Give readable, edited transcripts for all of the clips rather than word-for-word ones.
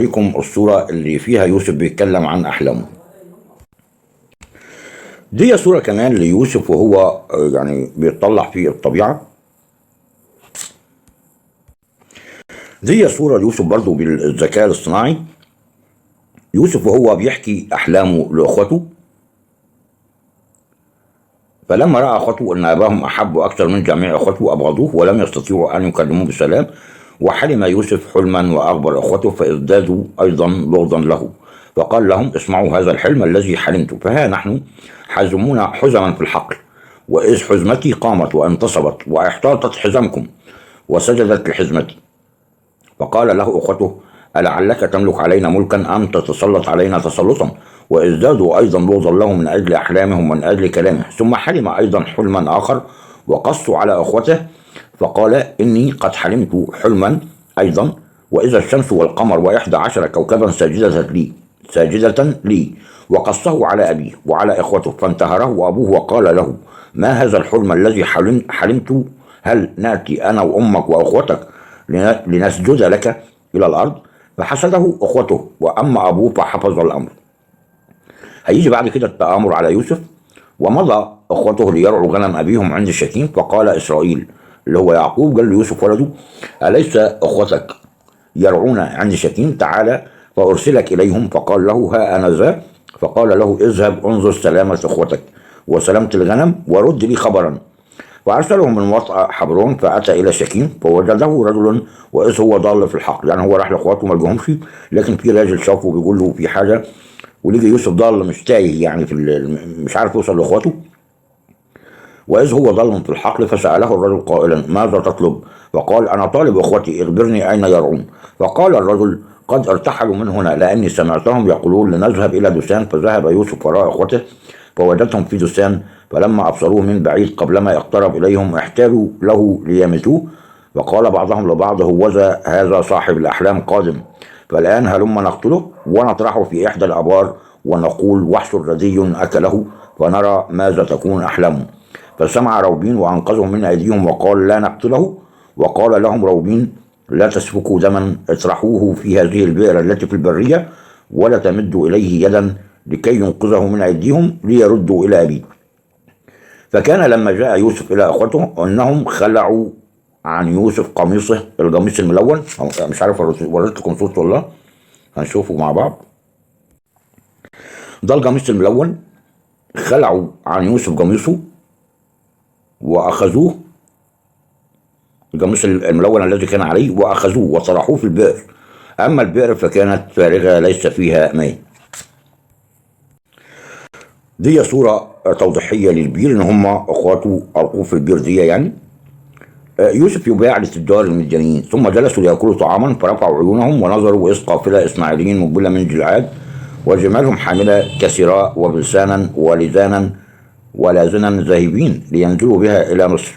لكم الصورة اللي فيها يوسف بيتكلم عن أحلامه. دي صورة كمان ليوسف وهو يعني بيطلع في الطبيعة. دي صورة ليوسف برضو بالذكاء الاصطناعي. يوسف وهو بيحكي أحلامه لأخوته، فلما رأى أخوته أن أباهم أحبوا أكثر من جميع أخوته أبغضوه ولم يستطيعوا أن يكلموه بسلام، وحلم يوسف حلما وأخبر أخوته فازدادوا أيضا بغضا له، فقال لهم: اسمعوا هذا الحلم الذي حلمت، فها نحن حازمون حزما في الحقل، وإذ حزمتي قامت وانتصبت واحتاطت حزمكم وسجدت لحزمتي. فقال له أخوته: ألعلك تملك علينا ملكا أم تتسلط علينا تسلطا؟ وازدادوا أيضا بغضا له من أجل أحلامهم ومن أجل كلامه. ثم حلم أيضا حلما آخر وقصوا على أخوته، فقال: إني قد حلمت حلما أيضا، وإذا الشمس والقمر و11 كوكبا ساجدة لي، وقصه على أبيه وعلى إخوته، فانتهره أبوه وقال له: ما هذا الحلم الذي حلمت؟ هل نأتي أنا وأمك وأخوتك لنسجد لك إلى الأرض؟ فحسده أخوته، وأما أبوه فحفظ الأمر. هيجي بعد كده التآمر على يوسف. ومضى أخوته ليرعوا غنم أبيهم عند شكيم، فقال إسرائيل اللي هو يعقوب قال ليوسف ولده: أليس أخوتك يرعون عند شكيم؟ تعالى فأرسلك إليهم. فقال له: ها أنا ذا. فقال له: اذهب انظر سلامة أخوتك وسلامة الغنم ورد لي خبرا. فأرسله من وطأ حبرون، فأتى إلى شكيم فوجده رجل وإذ هو ضال في الحقل. يعني هو راح لإخواته ما لقاهمش، لكن في راجل شافه بيقول له في حاجة، ولقي يوسف ضال مش تايه، يعني مش عارف يوصل لإخواته. وإذ هو ضال في الحقل، فسأله الرجل قائلا: ماذا تطلب؟ فقال: أنا طالب أخوتي، اخبرني أين يرعون. فقال الرجل: قد ارتحلوا من هنا، لأني سمعتهم يقولون لنذهب إلى دثان. فذهب يوسف وراء أخوته فوجدهم في دثان، فلما أبصروه من بعيد قبلما يقترب إليهم احتالوا له ليمسوه. فقال بعضهم لبعض: هوذا هذا صاحب الأحلام قادم، فالآن هلما نقتله ونطرحه في إحدى الآبار ونقول: وحش ردي أكله، فنرى ماذا تكون أحلامه. فسمع روبين وأنقذهم من أيديهم وقال: لا نقتله. وقال لهم روبين: لا تسفكوا دما، اطرحوه في هذه البئر التي في البرية، ولا تمدوا إليه يدا لكي ينقذه من أيديهم ليردوا إلى أبيه. فكان لما جاء يوسف إلى أخوته أنهم خلعوا عن يوسف قميصه، القميص الملون. مش عارف وريت لكم صورته ولا لا، هنشوفه مع بعض. ده القميص الملون، خلعوا عن يوسف قميصه وأخذوه، القميص الملون الذي كان عليه، وأخذوه وطرحوه في البئر. أما البئر فكانت فارغة ليس فيها ماء. دي صورة توضيحية للبير، إن هم أخواته ألقوه في البير دي. يعني يوسف يباع لتجار المديانيين. ثم جلسوا ليأكلوا طعاما، فرفعوا عيونهم ونظروا، وإذ قافلة إسماعيليين مقبلة من جلعاد، وجمالهم حاملة كسراء وبلسانا ولزانا ولازنا ذاهبين لينزلوا بها إلى مصر.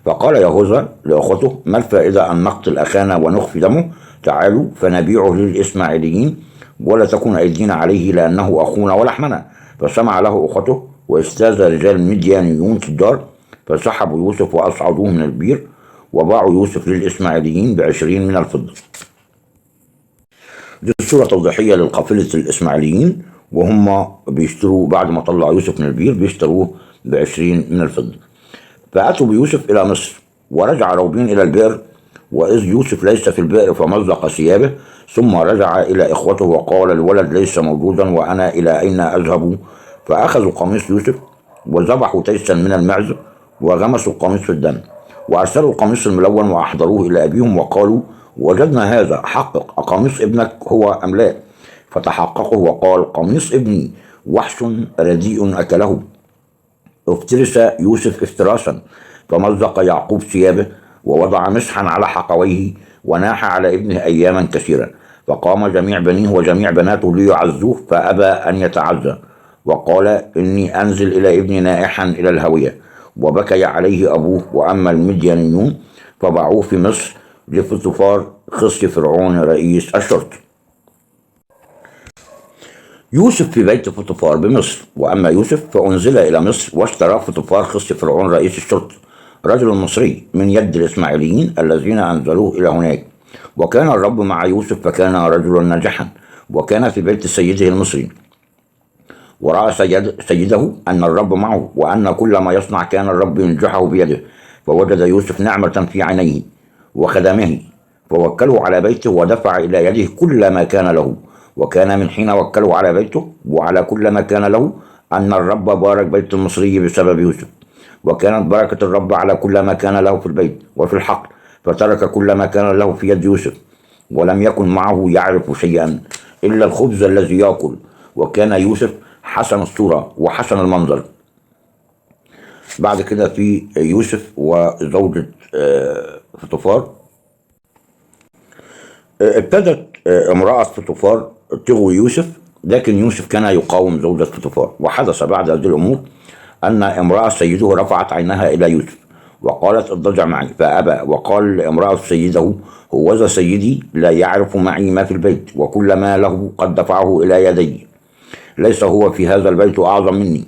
فقال يهوذا لأخوته: ما الفائدة أن نقتل أخانا ونخفي دمه؟ تعالوا فنبيعه للإسماعيليين، ولا تكون أيدينا عليه، لأنه أخونا ولحمنا. فسمع له أخوته، واستاذ رجال مديانيون تجار، فسحبوا يوسف وأصعدوه من البير، وباعوا يوسف للإسماعيليين ب20 من الفضة. دي صورة توضيحية للقافلة الإسماعيليين، وهم بيشتروا بعد ما طلع يوسف من البير بيشتروه ب20 من الفضة. فأتوا بيوسف إلى مصر، ورجع روبين إلى البئر، وإذ يوسف ليس في البئر فمزق ثيابه. ثم رجع إلى إخوته وقال: الولد ليس موجودا، وأنا إلى أين أذهب؟ فأخذوا قميص يوسف وذبحوا تيسا من المعز وغمسوا القميص في الدم، وأرسلوا القميص الملون وأحضروه إلى أبيهم وقالوا: وجدنا هذا، حقق أقميص ابنك هو أم لا؟ فتحققوا وقال: قميص ابني وحش رديء أكله. افترس يوسف افتراسا، فمزق يعقوب ثيابه ووضع مسحا على حقويه، وناح على ابنه أياما كثيرا. فقام جميع بنيه وجميع بناته ليعزوه، فأبى أن يتعزى، وقال: إني أنزل إلى ابني نائحا إلى الهوية. وبكي عليه أبوه. وأما المديانيون فباعوه في مصر لفوتيفار خصي فرعون رئيس الشرطة. يوسف في بيت فوتيفار بمصر. وأما يوسف فأنزل إلى مصر، واشترى فوتيفار خصي فرعون رئيس الشرطة رجل مصري من يد الإسماعيليين الذين أنزلوه إلى هناك. وكان الرب مع يوسف فكان رجلا ناجحا، وكان في بيت سيده المصري. ورأى سيده أن الرب معه، وأن كل ما يصنع كان الرب ينجحه بيده. فوجد يوسف نعمة في عينيه وخدمه، فوكله على بيته ودفع إلى يده كل ما كان له. وكان من حين وكله على بيته وعلى كل ما كان له أن الرب بارك بيت المصري بسبب يوسف. وكانت بركة الرب على كل ما كان له في البيت وفي الحقل، فترك كل ما كان له في يد يوسف، ولم يكن معه يعرف شيئا إلا الخبز الذي يأكل. وكان يوسف حسن الصورة وحسن المنظر. بعد كده في يوسف وزوجة فطوفار. ابتدت امرأة فطوفار تغوي يوسف، لكن يوسف كان يقاوم زوجة فطوفار. وحدث بعد هذه الأمور أن امرأة سيده رفعت عينها إلى يوسف وقالت اضطجع معي، فأبى. وقال لامرأة سيده هوذا سيدي لا يعرف معي ما في البيت، وكل ما له قد دفعه إلى يدي. ليس هو في هذا البيت أعظم مني،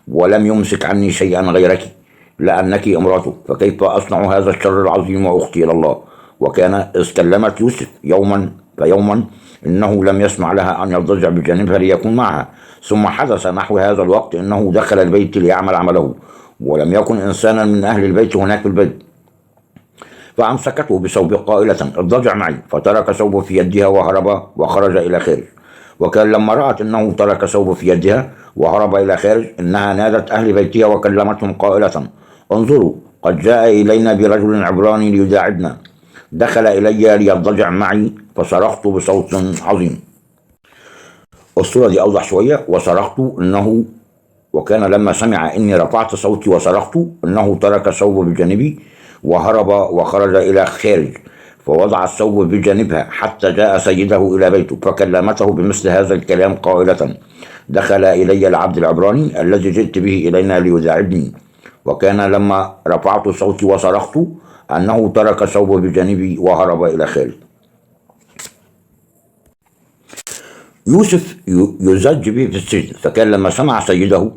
ولم يمسك عني شيئا غيرك، لأنك امرأته، فكيف أصنع هذا الشر العظيم وأختي إلى الله؟ وكان استلمت يوسف يوما فيوما، إنه لم يسمع لها أن يضطجع بجانبها ليكون معها. ثم حدث نحو هذا الوقت إنه دخل البيت ليعمل عمله، ولم يكن إنسانا من أهل البيت هناك في البيت، فأمسكته بثوبه قائلة اضطجع معي، فترك ثوبه في يدها وهرب وخرج إلى خارج. وكان لما رأت أنه ترك ثوبه في يدها وهرب إلى خارج، إنها نادت أهل بيتها وكلمتهم قائلة انظروا قد جاء إلينا برجل عبراني ليداعبنا، دخل إلي ليضطجع معي فصرخت بصوت عظيم. الصورة دي أوضح شوية. وصرخت إنه، وكان لما سمع إني رفعت صوتي وصرخت إنه ترك ثوبه بجانبي وهرب وخرج إلى خارج، فوضع الثوب بجانبها حتى جاء سيده إلى بيته، فكلمته بمثل هذا الكلام قائلة دخل إلي العبد العبراني الذي جئت به إلينا ليداعبني. وكان لما رفعت صوتي وصرخت أنه ترك ثوبه بجانبي وهرب إلى خارج. يوسف يزج به في السجن. فكان لما سمع سيده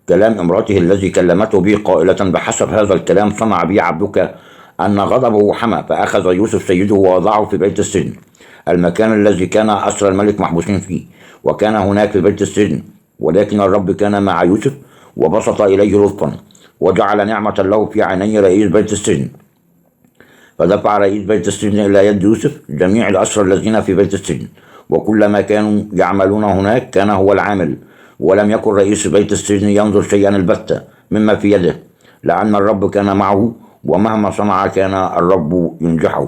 كلام امرأته الذي كلمته به قائلة بحسب هذا الكلام صنع بي عبدك أن غضبه حمى، فأخذ يوسف سيده ووضعه في بيت السجن، المكان الذي كان أسرى الملك محبوسين فيه، وكان هناك في بيت السجن. ولكن الرب كان مع يوسف وبسط إليه رزقا، وجعل نعمة له في عيني رئيس بيت السجن. فدفع رئيس بيت السجن إلى يد يوسف جميع الأسرى الذين في بيت السجن، وكل ما كانوا يعملون هناك كان هو العامل. ولم يكن رئيس بيت السجن ينظر شيئا البتة مما في يده، لأن الرب كان معه، ومهما صنع كان الرب ينجحه.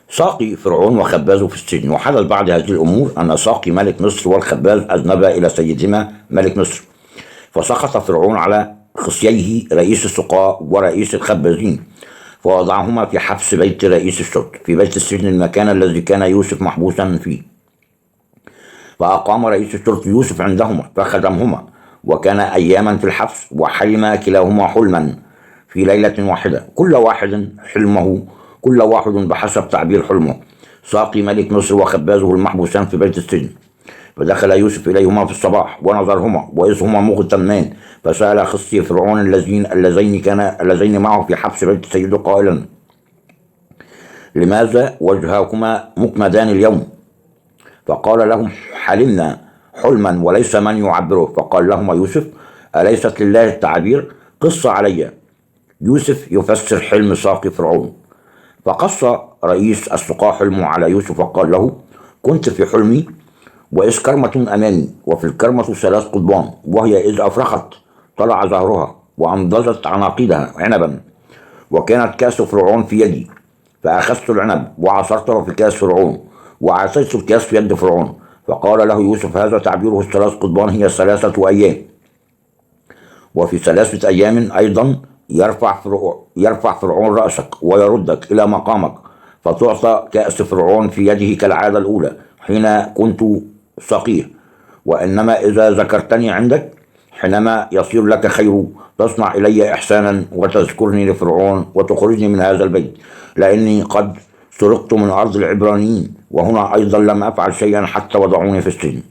ساقي فرعون وخبازه في السجن. وحدث بعد هذه الأمور أن ساقي ملك مصر والخباز أذنبا إلى سيدهما ملك مصر، فسخط فرعون على خصييه رئيس السقاء ورئيس الخبازين، فوضعهما في حبس بيت رئيس الشرطة في بيت السجن المكان الذي كان يوسف محبوسا فيه. فأقام رئيس الشرطة يوسف عندهما فخدمهما، وكان أياما في الحبس، وحلم كلاهما حلما في ليلة واحدة، كل واحد بحسب تعبير حلمه. ساقي ملك مصر وخبازه المحبوسان في بيت السجن. فدخل يوسف إليهما في الصباح ونظرهما وإذ هما مغتمان، فسأل خصي فرعون اللذين معه في حبس بيت سيده قائلا لماذا وجهكما مكمدان اليوم؟ فقال لهم حلمنا حلما وليس من يعبره. فقال لهما يوسف أليست لله التعبير؟ قص علي. يوسف يفسر حلم ساقي فرعون. فقص رئيس السقاة حلمه على يوسف وقال له كنت في حلمي وإذ كرمة أمامي، وفي الكرمة 3 قضبان، وهي إذ أفرخت طلع ظهرها وأنضجت عناقيدها عنبا، وكانت كأس فرعون في يدي، فأخذت العنب وعصرته في كأس فرعون وعصيت الكأس في يد فرعون. فقال له يوسف هذا تعبيره 3 قضبان هي 3 أيام، وفي 3 أيام أيضا يرفع فرعون رأسك ويردك إلى مقامك، فتعطى كأس فرعون في يده كالعادة الأولى حين كنت سقيه. وإنما إذا ذكرتني عندك حينما يصير لك خير تصنع إلي إحسانا وتذكرني لفرعون وتخرجني من هذا البيت، لأني قد سرقت من أرض العبرانيين، وهنا أيضا لم أفعل شيئا حتى وضعوني في السجن.